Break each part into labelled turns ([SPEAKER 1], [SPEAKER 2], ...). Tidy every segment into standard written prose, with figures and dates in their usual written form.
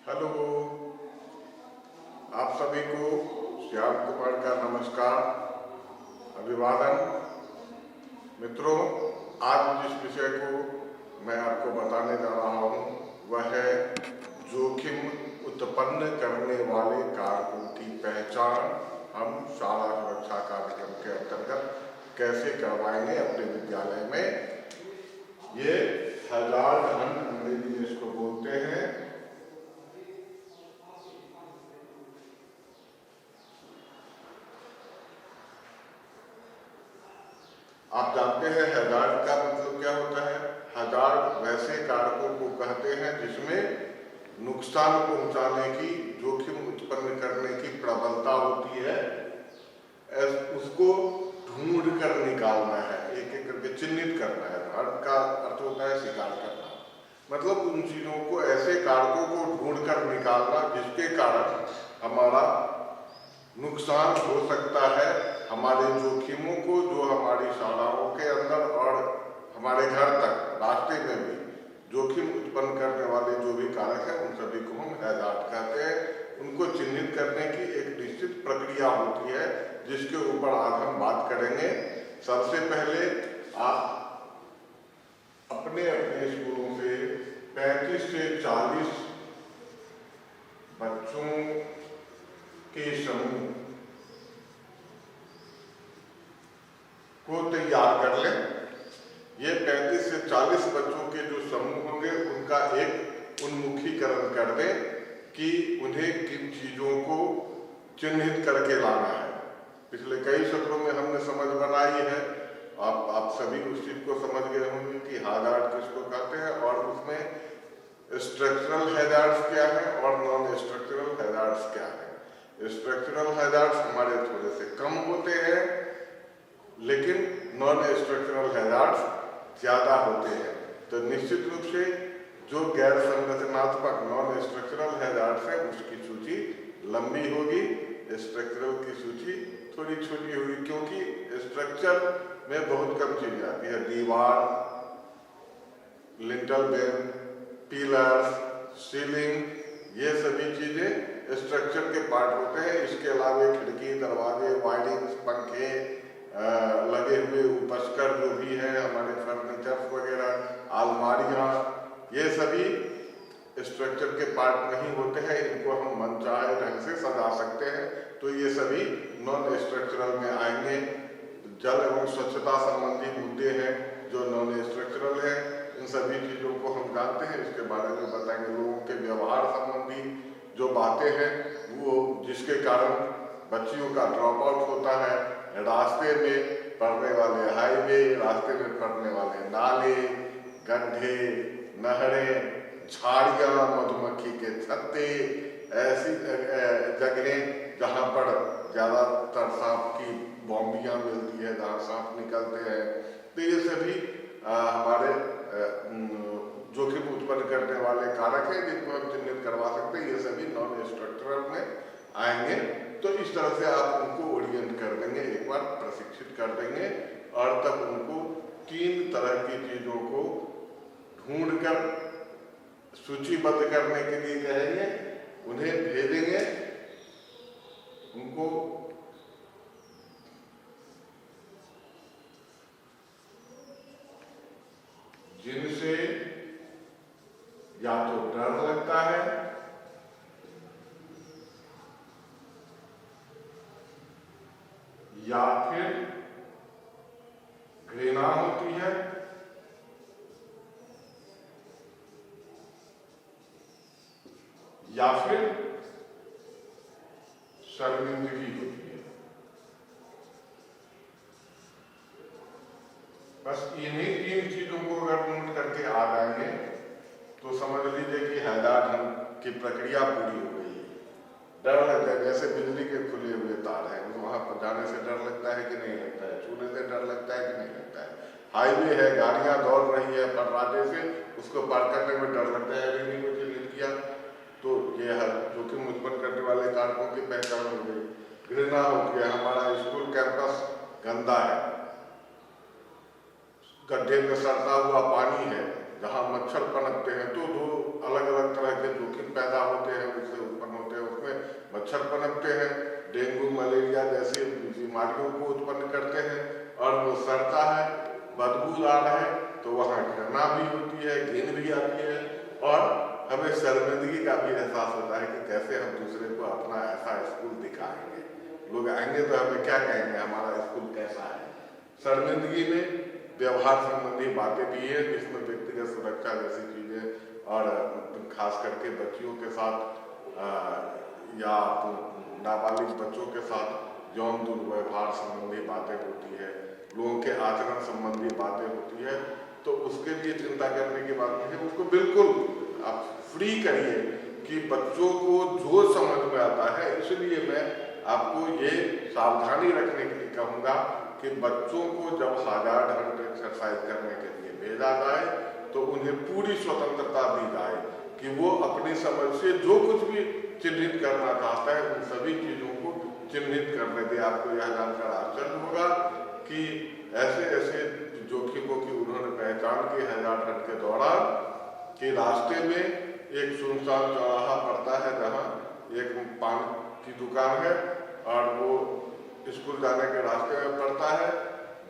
[SPEAKER 1] Hello, आप सभी को श्याम कुमार का नमस्कार, अभिवादन। मित्रों, आज जिस विषय को मैं आपको बताने जा रहा हूँ वह है जोखिम उत्पन्न करने वाले कारकों की पहचान हम शाला सुरक्षा कार्यक्रम के अंतर्गत कैसे करवाएंगे अपने विद्यालय में। ये हैजार्ड हंट अंग्रेजी में इसको बोलते हैं। आप जानते हैं हैजार्ड का मतलब क्या होता है। हैजार्ड वैसे कारकों को कहते हैं जिसमें नुकसान पहुंचाने की, जोखिम उत्पन्न करने की प्रबलता होती है। उसको ढूंढ कर निकालना है, एक एक करके चिन्हित करना है। हर्ट का अर्थ होता है शिकार करना, मतलब उन चीजों को, ऐसे कारकों को ढूंढ कर निकालना जिसके कारण हमारा नुकसान हो सकता है, हमारे जोखिमों को जो हमारी शालाओं के अंदर और हमारे घर तक रास्ते में भी जोखिम उत्पन्न करने वाले जो भी कारक हैं उन सभी को हम हैजार्ड कहते हैं। उनको चिन्हित करने की एक निश्चित प्रक्रिया होती है जिसके ऊपर आज हम बात करेंगे। सबसे पहले आप अपने अपने स्कूलों से 35 से 40 बच्चों के समूह को तैयार कर लें। ये 35 से 40 बच्चों के जो समूह होंगे उनका एक उन्मुखीकरण कर दें कि उन्हें किन चीजों को चिन्हित करके लाना है। पिछले कई सत्रों में हमने समझ बनाई है, आप सभी उस चीज को समझ गए होंगे कि हैजार्ड किसको कहते हैं और उसमें स्ट्रक्चरल हैजार्ड्स क्या है और नॉन स्ट्रक्चरल हैजार्ड्स क्या है। स्ट्रक्चरल हैजार्ड्स हमारे थोड़े से कम होते हैं, लेकिन नॉन स्ट्रक्चरल हैजार्ड्स ज्यादा होते हैं। तो निश्चित रूप से जो गैर संरचनात्मक नॉन स्ट्रक्चरल हैजार्ड्स है उसकी सूची लंबी होगी, स्ट्रक्चरल की सूची थोड़ी छोटी होगी, क्योंकि स्ट्रक्चर में बहुत कम चीजें आती है। दीवार, लिंटल बेम, पिलर्स, सीलिंग, ये सभी चीजें स्ट्रक्चर के पार्ट होते हैं। इसके अलावा खिड़की, दरवाजे, वायरिंग, पंखे लगे हुए, उपस्कर जो भी है, हमारे फर्नीचर वगैरह, अलमारियां, ये सभी स्ट्रक्चर के पार्ट नहीं होते हैं। इनको हम मनचाहे ढंग से सजा सकते हैं, तो ये सभी नॉन स्ट्रक्चरल में आएंगे। जल एवं स्वच्छता संबंधी मुद्दे हैं जो नॉन स्ट्रक्चरल है। इन सभी चीजों को हम जानते हैं, इसके बारे में बताएंगे। लोगों के व्यवहार संबंधी जो बातें हैं वो जिसके कारण बच्चियों का ड्रॉप आउट होता है, रास्ते में पड़ने वाले हाईवे, रास्ते में पड़ने वाले नाले, गड्ढे, नहरें, झाड़ियां, मधुमक्खी के छत्ते, ऐसी जगहें जहां पर ज्यादातर सांप की बॉम्बियां मिलती है, जहां सांप निकलते हैं। तो ये सभी हमारे जोखिम उत्पन्न करने वाले कारक हैं जिनको हम चिन्हित करवा सकते हैं। ये सभी नॉन स्ट्रक्चरल में आएंगे। तो इस तरह से आप उनको ओरिएंट कर देंगे, एक बार प्रशिक्षित कर देंगे और तब उनको 3 तरह की चीजों को ढूंढकर सूचीबद्ध करने के लिए कहेंगे, उन्हें भेजेंगे। उनको जिनसे या तो डर लगता है या फिर घृणा होती है या फिर शर्मिंदगी होती है। बस इन्हीं 3 चीजों को अगर नोट करके आ जाएंगे तो समझ लीजिए कि हैजार्ड की प्रक्रिया पूरी हो गई है। डर लगता है, जैसे बिजली के खुले हुए तार हैं, वहां पर जाने से डर लगता है कि नहीं लगता है, छूने से डर लगता है कि नहीं लगता है। हाईवे है, गाड़ियां दौड़ रही है फर्राटे से, उसको पार करने में डर लगता है, नहीं को चिन्हित किया तो ये हर जोखिम उत्पन्न करने वाले कारकों की पहचान हो गई। घृणा हो गया, हमारा स्कूल कैंपस गंदा है, गड्ढे में सड़ता हुआ पानी है, जहाँ मच्छर पनपते हैं तो दो अलग अलग तरह के जोखिम पैदा होते हैं, उससे उत्पन्न होते हैं। उसमें मच्छर पनपते हैं, डेंगू मलेरिया जैसी बीमारियों को उत्पन्न करते हैं, और वो सड़ता है, बदबूदार है, तो वहाँ घृणा भी होती है, घिन भी आती है, और हमें शर्मिंदगी का भी एहसास होता है कि कैसे हम दूसरे को अपना ऐसा स्कूल दिखाएंगे। लोग आएंगे तो हमें क्या कहेंगे, हमारा स्कूल कैसा है। शर्मिंदगी में व्यवहार संबंधी बातें भी है, जिसमें व्यक्तिगत सुरक्षा जैसी चीजें और खास करके बच्चियों के साथ या नाबालिग बच्चों के साथ यौन दुर्व्यवहार संबंधी बातें होती है, लोगों के आचरण संबंधी बातें होती है। तो उसके लिए चिंता करने की बात नहीं है, उसको बिल्कुल आप फ्री करिए कि बच्चों को जो समझ में आता है। इसलिए मैं आपको ये सावधानी रखने के लिए कहूँगा कि बच्चों को जब हार्ड एक्सरसाइज करने के लिए भेजा जाए तो उन्हें पूरी स्वतंत्रता दी जाए कि वो अपनी समझ से जो कुछ भी चिन्हित करना चाहता है उन सभी चीज़ों को चिन्हित करने दें। आपको यह जानकर आश्चर्य होगा कि ऐसे ऐसे जोखिमों की उन्होंने पहचान की हैजार्ड हट के दौरान कि रास्ते में एक सुनसान चौराहा पड़ता है जहाँ एक पान की दुकान है और वो स्कूल जाने के रास्ते में पड़ता है।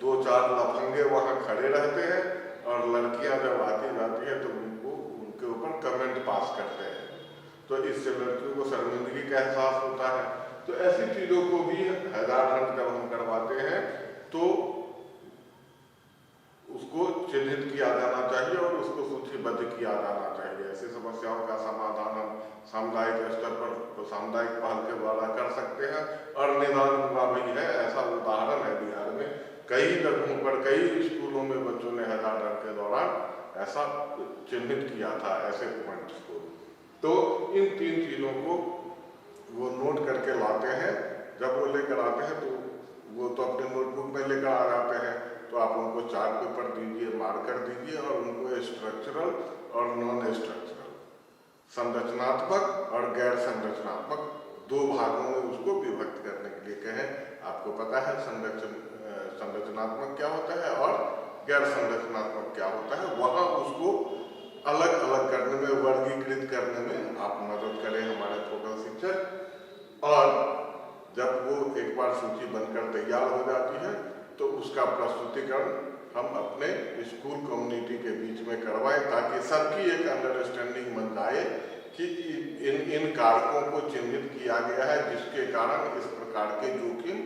[SPEAKER 1] 2-4 लफंगे वहाँ खड़े रहते हैं और लड़कियां जब आती जाती है तो उनको उनके ऊपर कमेंट पास करते हैं, तो इससे लड़कियों को शर्मिंदगी का एहसास होता है। तो ऐसी चीजों को भी हैजार्ड जब हम करवाते हैं तो उसको चिन्हित किया जाना चाहिए और उसको सूचीबद्ध किया जाना चाहिए। ऐसी समस्याओं का समाधान हम सामुदायिक स्तर पर सामुदायिक पहल के द्वारा कर सकते हैं और निदान हुआ भी है। ऐसा उदाहरण है बिहार में कई जगहों पर कई स्कूलों में बच्चों ने हैजार्ड के दौरान ऐसा चिन्हित किया था, ऐसे पॉइंट्स को। तो इन 3 चीजों को वो नोट करके लाते हैं। जब वो लेकर आते हैं तो वो तो अपने नोटबुक में लेकर आ जाते हैं, तो आप उनको चार्ट पेपर दीजिए, मार्कर दीजिए और उनको स्ट्रक्चरल और नॉन स्ट्रक्चरल, संरचनात्मक और गैर संरचनात्मक 2 भागों में उसको विभक्त करने के लिए कहें। आपको पता है संरचनात्मक क्या होता है और गैर संरचनात्मक क्या होता है। वहां उसको अलग अलग करने में, वर्गीकृत करने में आप मदद करें हमारे फोकल शिक्षक। और जब वो एक बार सूची बनकर तैयार हो जाती है तो उसका प्रस्तुतिकरण हम अपने स्कूल कम्युनिटी के बीच में करवाएं ताकि सबकी एक अंडरस्टैंडिंग बन जाए कि इन कारकों को चिन्हित किया गया है जिसके कारण इस प्रकार के जोखिम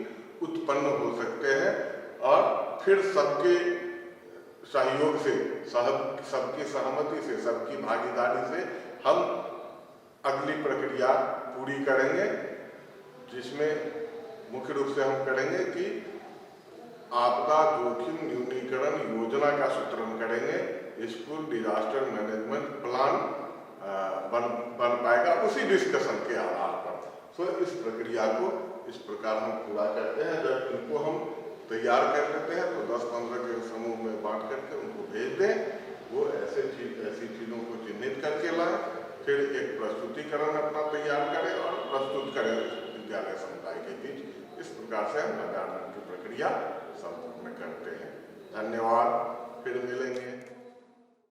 [SPEAKER 1] उत्पन्न हो सकते हैं। और फिर सबके सहयोग से, सबकी सहमति से, सबकी भागीदारी से हम अगली प्रक्रिया पूरी करेंगे, जिसमें मुख्य रूप से हम करेंगे कि आपदा जोखिम न्यूनीकरण योजना का सूत्रण करेंगे। स्कूल डिजास्टर मैनेजमेंट प्लान बन पाएगा उसी डिस्कशन के आधार पर। सो इस प्रक्रिया को इस प्रकार हम पूरा करते हैं। जब इनको हम तैयार कर लेते हैं तो 10-15 के समूह में बांट करके उनको भेज दें। वो ऐसी चीज़ों को चिन्हित करके लाएं, फिर एक प्रस्तुतिकरण अपना तैयार करें और प्रस्तुत करें विद्यालय समुदाय के बीच। इस प्रकार से हम हैजार्ड की प्रक्रिया संपूर्ण करते हैं। धन्यवाद, फिर मिलेंगे।